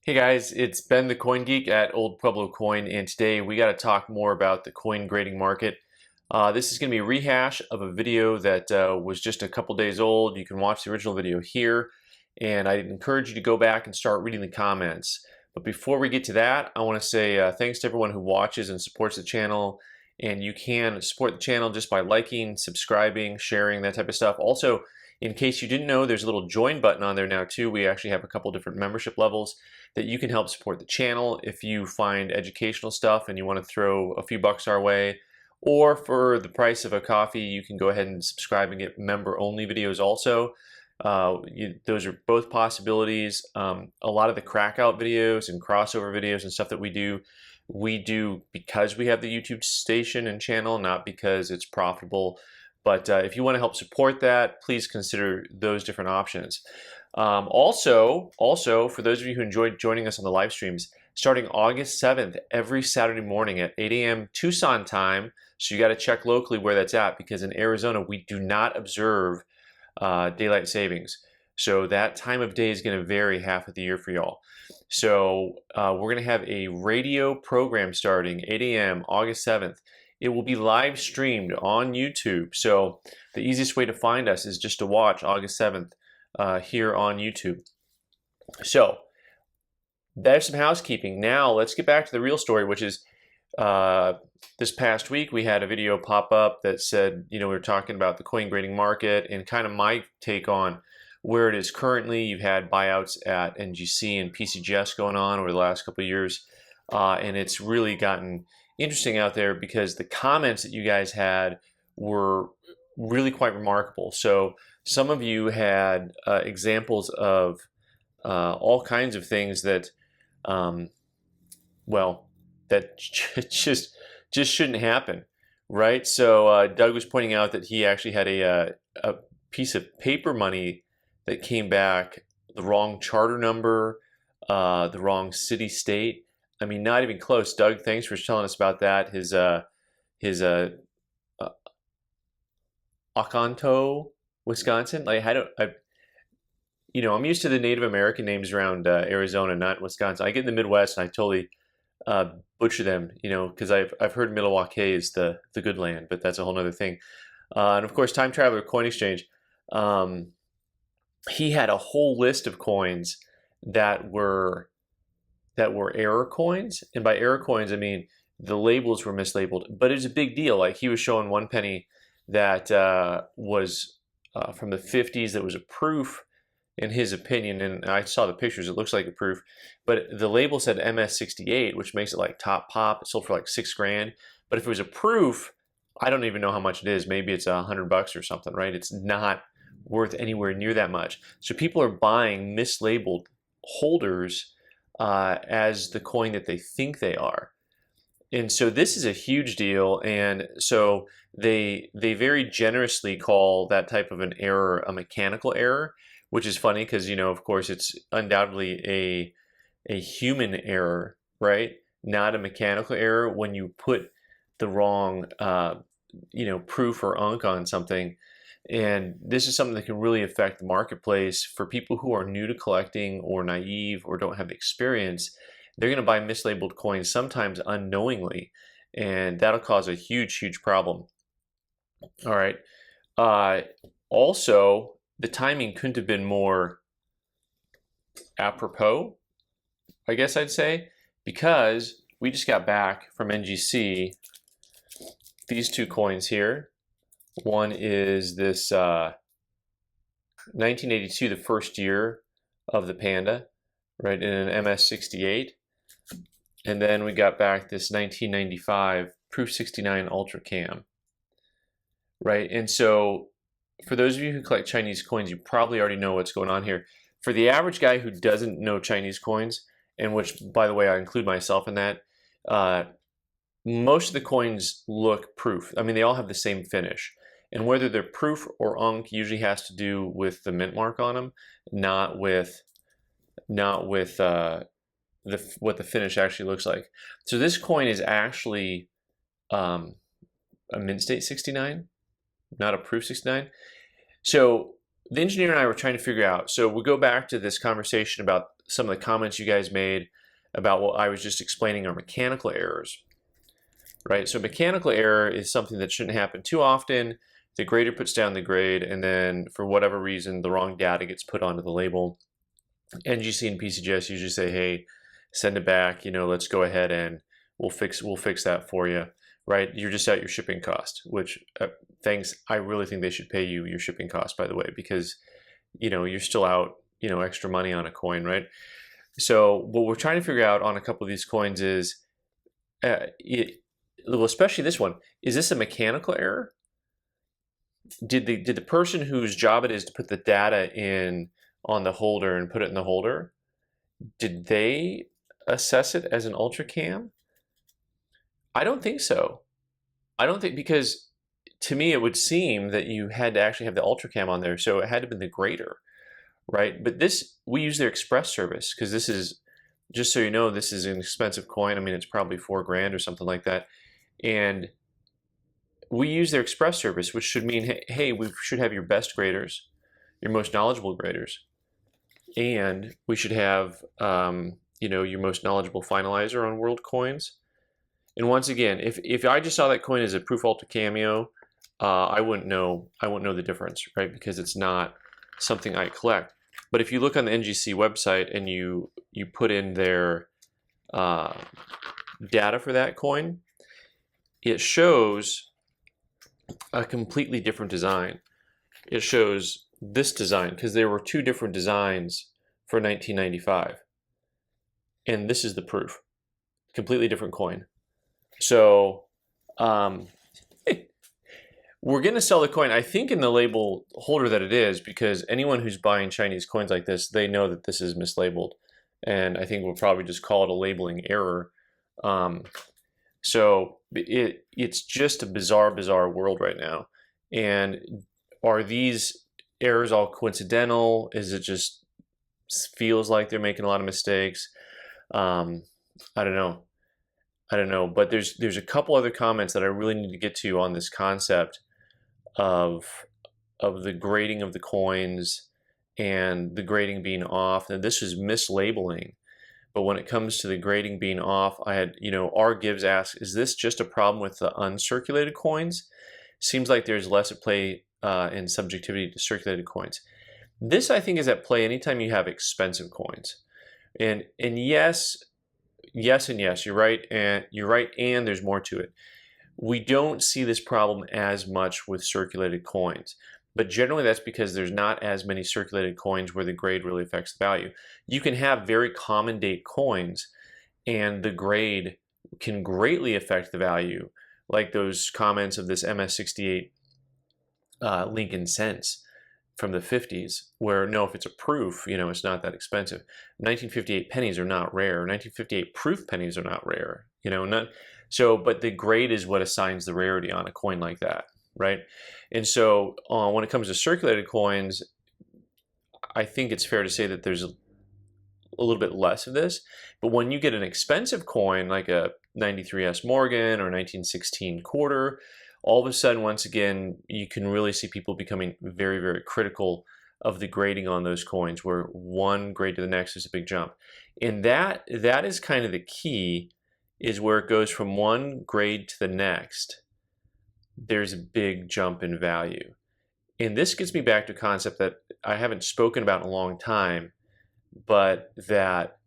Hey guys, it's Ben the Coin Geek at Old Pueblo Coin, and today we got to talk more about the coin grading market. This is going to be a rehash of a video that was just a couple days old. You can watch the original video here, and I encourage you to go back and start reading the comments. But before we get to that, I want to say thanks to everyone who watches and supports the channel. And you can support the channel just by liking, subscribing, sharing, that type of stuff. Also, in case you didn't know, there's a little join button on there now too. We actually have a couple different membership levels that you can help support the channel if you find educational stuff and you want to throw a few bucks our way. Or for the price of a coffee, you can go ahead and subscribe and get member-only videos also. Those are both possibilities. A lot of the crackout videos and crossover videos and stuff that we do because we have the YouTube station and channel, not because it's profitable. But if you want to help support that, please consider those different options. Also, for those of you who enjoyed joining us on the live streams, starting August 7th, every Saturday morning at 8 a.m. Tucson time, so you got to check locally where that's at, because in Arizona, we do not observe daylight savings. So that time of day is going to vary half of the year for y'all. So we're going to have a radio program starting 8 a.m. August 7th. It will be live streamed on YouTube. So the easiest way to find us is just to watch August 7th here on YouTube. So there's some housekeeping. Now let's get back to the real story, which is this past week we had a video pop up that said, we were talking about the coin grading market and kind of my take on where it is currently. You've had buyouts at NGC and PCGS going on over the last couple of years, and it's really gotten interesting out there because the comments that you guys had were really quite remarkable. So some of you had examples of all kinds of things that, that just shouldn't happen, right? So Doug was pointing out that he actually had a piece of paper money that came back the wrong charter number, the wrong city, state. I mean, not even close. Doug, thanks for telling us about that. His Oconto, Wisconsin. Like, I'm used to the Native American names around Arizona, not Wisconsin. I get in the Midwest and I totally butcher them, because I've heard Milwaukee is the good land, but that's a whole other thing. And of course, Time Traveler Coin Exchange. He had a whole list of coins that were error coins, and by error coins I mean the labels were mislabeled, but it's a big deal. Like, he was showing one penny that was from the 50s that was a proof in his opinion, and I saw the pictures, it looks like a proof, but the label said MS68, which makes it like top pop. It sold for like $6,000, but if it was a proof, I don't even know how much it is. Maybe it's $100 or something, right? It's not worth anywhere near that much. So people are buying mislabeled holders as the coin that they think they are. And so this is a huge deal, and so they very generously call that type of an error a mechanical error, which is funny because, of course, it's undoubtedly a human error, right? Not a mechanical error when you put the wrong proof or unk on something. And this is something that can really affect the marketplace for people who are new to collecting or naive or don't have experience. They're going to buy mislabeled coins sometimes unknowingly, and that'll cause a huge problem. All right. Also, the timing couldn't have been more apropos, I guess I'd say, because we just got back from NGC these two coins here. One is this 1982, the first year of the Panda, right, in an MS68. And then we got back this 1995 Proof 69 Ultra Cam, right? And so for those of you who collect Chinese coins, you probably already know what's going on here. For the average guy who doesn't know Chinese coins, and which, by the way, I include myself in that, most of the coins look proof. I mean, they all have the same finish. And whether they're proof or unk usually has to do with the mint mark on them, not with what the finish actually looks like. So this coin is actually a mint state 69, not a proof 69. So the engineer and I were trying to figure out, so we go back to this conversation about some of the comments you guys made about what I was just explaining are mechanical errors, right? So mechanical error is something that shouldn't happen too often. The grader puts down the grade, and then for whatever reason, the wrong data gets put onto the label. NGC and PCGS usually say, hey, send it back, let's go ahead and we'll fix that for you, right? You're just at your shipping cost, which thanks. I really think they should pay you your shipping cost, by the way, because you're still out extra money on a coin, right? So what we're trying to figure out on a couple of these coins is, well, especially this one, is this a mechanical error? Did the person whose job it is to put the data in on the holder and put it in the holder, did they assess it as an ultracam? I don't think so. I don't think, because to me it would seem that you had to actually have the ultracam on there, so it had to have been the grader, right? But this, we use their express service, because this is, just so you know, this is an expensive coin. I mean, it's probably $4,000 or something like that, and we use their express service, which should mean, hey, we should have your best graders, your most knowledgeable graders, and we should have your most knowledgeable finalizer on world coins. And once again, if I just saw that coin as a proof ultra cameo, I wouldn't know the difference, right? Because it's not something I collect. But if you look on the NGC website and you put in their data for that coin, it shows a completely different design. It shows this design, because there were two different designs for 1995, and this is the proof. Completely different coin. So we're going to sell the coin, I think, in the label holder that it is, because anyone who's buying Chinese coins like this, they know that this is mislabeled, and I think we'll probably just call it a labeling error. So it's just a bizarre world right now. And are these errors all coincidental? Is it just feels like they're making a lot of mistakes? I don't know. But there's a couple other comments that I really need to get to on this concept of the grading of the coins and the grading being off. And this is mislabeling. But when it comes to the grading being off, I had, R Gives asked, is this just a problem with the uncirculated coins? Seems like there's less at play in subjectivity to circulated coins. This, I think, is at play anytime you have expensive coins. And yes, you're right, and there's more to it. We don't see this problem as much with circulated coins. But generally that's because there's not as many circulated coins where the grade really affects the value. You can have very common date coins and the grade can greatly affect the value, like those comments of this MS68 Lincoln cents from the 50s, where no, if it's a proof, it's not that expensive. 1958 pennies are not rare. 1958 proof pennies are not rare. But the grade is what assigns the rarity on a coin like that. Right? And so when it comes to circulated coins, I think it's fair to say that there's a little bit less of this. But when you get an expensive coin like a 93S Morgan or 1916 quarter, all of a sudden, once again, you can really see people becoming very, very critical of the grading on those coins, where one grade to the next is a big jump. And that is kind of the key, is where it goes from one grade to the next. There's a big jump in value. And this gets me back to a concept that I haven't spoken about in a long time, but that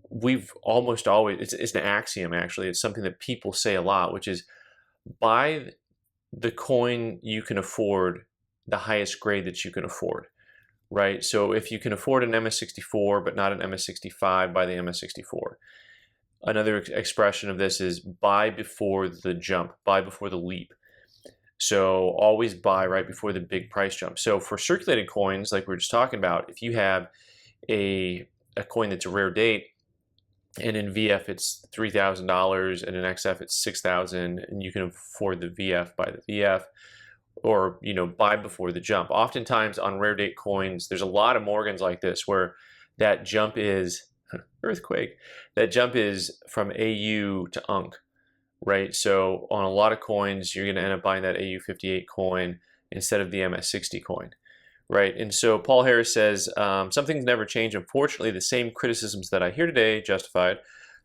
we've almost always, it's an axiom actually, it's something that people say a lot, which is buy the coin you can afford, the highest grade that you can afford, right? So if you can afford an MS64 but not an MS65, buy the MS64. Another expression of this is buy before the jump, buy before the leap. So always buy right before the big price jump. So for circulated coins, like we were just talking about, if you have a coin that's a rare date, and in VF it's $3,000 and in XF it's $6,000, and you can afford the VF, buy the VF, or buy before the jump. Oftentimes on rare date coins, there's a lot of Morgans like this where that jump is earthquake. That jump is from AU to UNC. Right, so on a lot of coins, you're going to end up buying that AU58 coin instead of the MS60 coin, right? And so Paul Harris says, some things never change. Unfortunately, the same criticisms that I hear today, justified,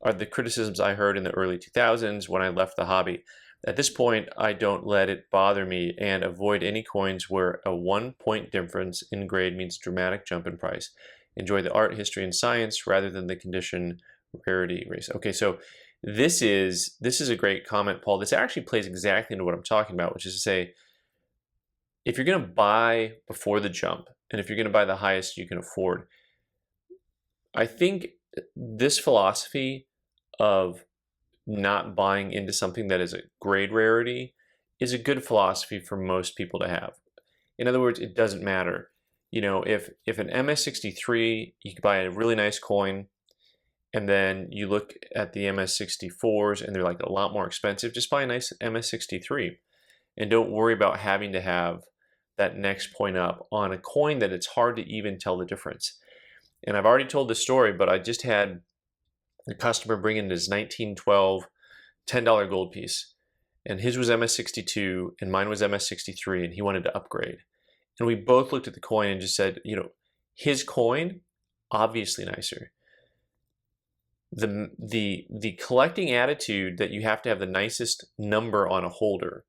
are the criticisms I heard in the early 2000s when I left the hobby. At this point, I don't let it bother me and avoid any coins where a 1 point difference in grade means a dramatic jump in price. Enjoy the art, history, and science rather than the condition, rarity, race. Okay, so this is a great comment, Paul. This actually plays exactly into what I'm talking about, which is to say, if you're going to buy before the jump, and if you're going to buy the highest you can afford, I think this philosophy of not buying into something that is a grade rarity is a good philosophy for most people to have. In other words, it doesn't matter. You know, if an MS63, you could buy a really nice coin, and then you look at the MS64s and they're like a lot more expensive, just buy a nice MS63 and don't worry about having to have that next point up on a coin that it's hard to even tell the difference. And I've already told this story, but I just had a customer bring in his 1912 $10 gold piece, and his was MS62 and mine was MS63, and he wanted to upgrade. And we both looked at the coin and just said, you know, his coin, obviously nicer. The collecting attitude that you have to have the nicest number on a holder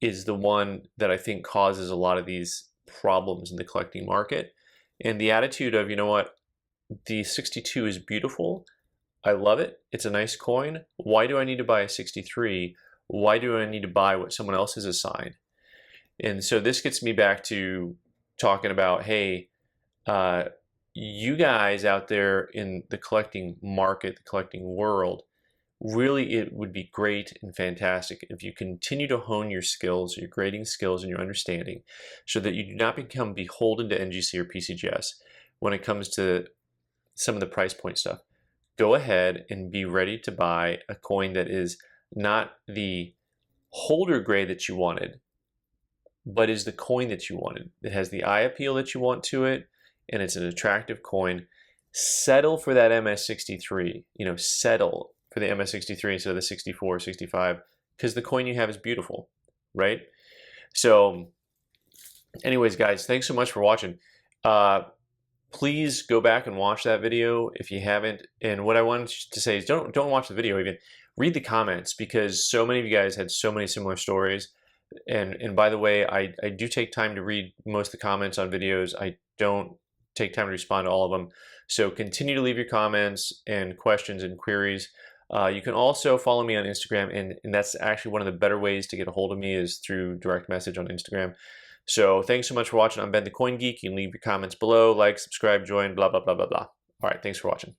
is the one that I think causes a lot of these problems in the collecting market. And the attitude of, you know what, the 62 is beautiful, I love it, it's a nice coin, why do I need to buy a 63? Why do I need to buy what someone else has assigned? And so this gets me back to talking about, hey, you guys out there in the collecting market, the collecting world, really it would be great and fantastic if you continue to hone your skills, your grading skills, and your understanding so that you do not become beholden to NGC or PCGS when it comes to some of the price point stuff. Go ahead and be ready to buy a coin that is not the holder grade that you wanted, but is the coin that you wanted. It has the eye appeal that you want to it, and it's an attractive coin. Settle for that MS63, you know, settle for the MS63 instead of the 64, 65, because the coin you have is beautiful, right? So anyways, guys, thanks so much for watching. Please go back and watch that video if you haven't. And what I wanted to say is don't watch the video even. Read the comments, because so many of you guys had so many similar stories. And by the way, I do take time to read most of the comments on videos. I don't take time to respond to all of them. So continue to leave your comments and questions and queries. You can also follow me on Instagram, and that's actually one of the better ways to get a hold of me is through direct message on Instagram. So thanks so much for watching. I'm Ben the Coin Geek. You can leave your comments below, like, subscribe, join, blah, blah, blah, blah, blah. All right, thanks for watching.